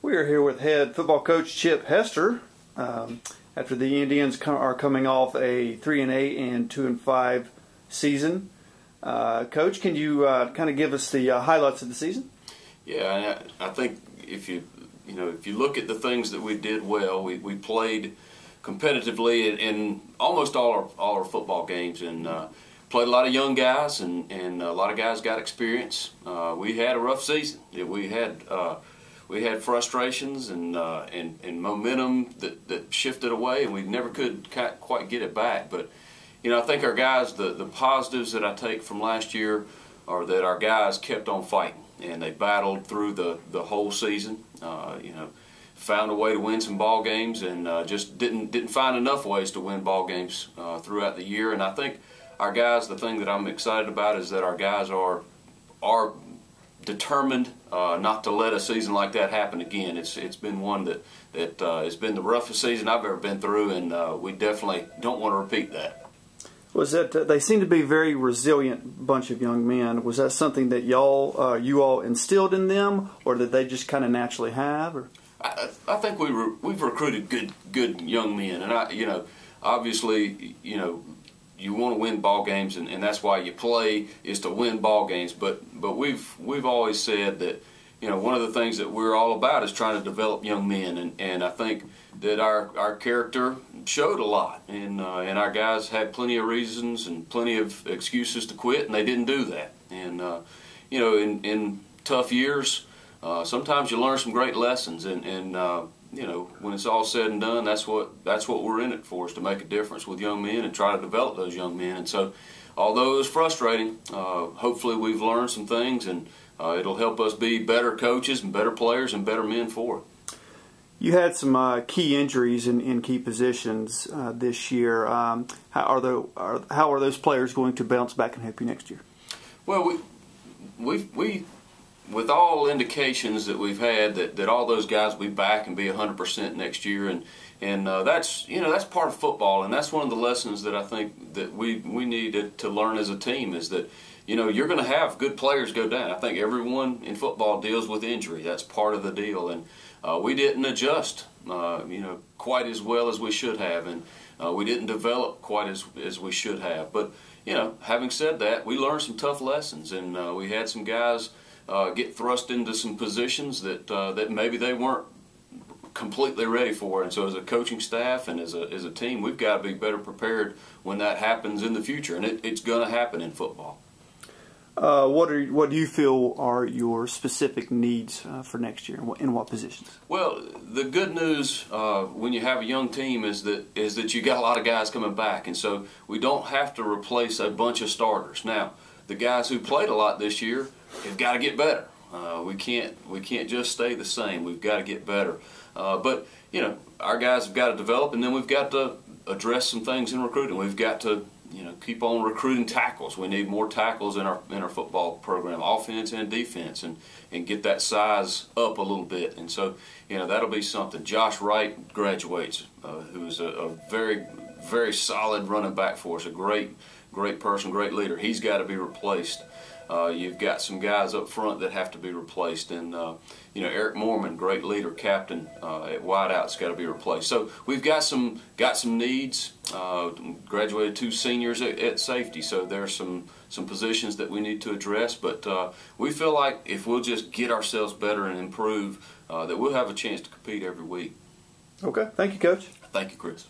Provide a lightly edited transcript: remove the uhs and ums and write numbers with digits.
We are here with head football coach Chip Hester. After the Indians are coming off a 3-8 and 2-5 season, Coach, can you kind of give us the highlights of the season? Yeah, I think if you look at the things that we did well, we played competitively in almost all our football games, and played a lot of young guys, and a lot of guys got experience. We had a rough season. We had frustrations and momentum that shifted away, and we never could quite get it back. But I think our guys, the positives that I take from last year are that our guys kept on fighting, and they battled through the whole season. Found a way to win some ball games, and just didn't find enough ways to win ball games throughout the year. And I think our guys, the thing that I'm excited about is that our guys are determined not to let a season like that happen again. It's been one that has been the roughest season I've ever been through, and we definitely don't want to repeat that. Was that they seem to be a very resilient bunch of young men? Was that something that you all instilled in them, or did they just kind of naturally have? Or? I think we've recruited good young men, and obviously you want to win ball games, and that's why you play, is to win ball games. But we've always said that one of the things that we're all about is trying to develop young men, and I think that our character showed a lot, and our guys had plenty of reasons and plenty of excuses to quit, and they didn't do that. And in tough years, sometimes you learn some great lessons, and when it's all said and done, that's what we're in it for, is to make a difference with young men and try to develop those young men. And so, although it was frustrating, hopefully we've learned some things, and it'll help us be better coaches and better players and better men for it. You had some key injuries in key positions this year. How are those players going to bounce back and help you next year? Well, we with all indications that we've had that all those guys will be back and be 100% next year, and that's part of football, and that's one of the lessons that I think that we needed to learn as a team, is that you're going to have good players go down. I think everyone in football deals with injury. That's part of the deal, and we didn't adjust quite as well as we should have, and we didn't develop quite as we should have. But having said that, we learned some tough lessons, and we had some guys get thrust into some positions that maybe they weren't completely ready for. And so as a coaching staff and as a team, we've got to be better prepared when that happens in the future, and it's going to happen in football. What do you feel are your specific needs for next year, in what positions? Well, the good news when you have a young team is that you got a lot of guys coming back, and so we don't have to replace a bunch of starters. Now, the guys who played a lot this year have got to get better. We can't just stay the same. We've got to get better. But our guys have got to develop, and then we've got to address some things in recruiting. We've got to keep on recruiting tackles. We need more tackles in our football program, offense and defense, and get that size up a little bit. And so that'll be something. Josh Wright graduates, who's a very, very solid running back for us, a great person, great leader. He's got to be replaced. You've got some guys up front that have to be replaced, and Eric Mormon, great leader, captain at wideout's got to be replaced. So we've got some needs. Graduated 2 seniors at safety, so there's some positions that we need to address. But we feel like if we'll just get ourselves better and improve, that we'll have a chance to compete every week. Okay, thank you, Coach. Thank you, Chris.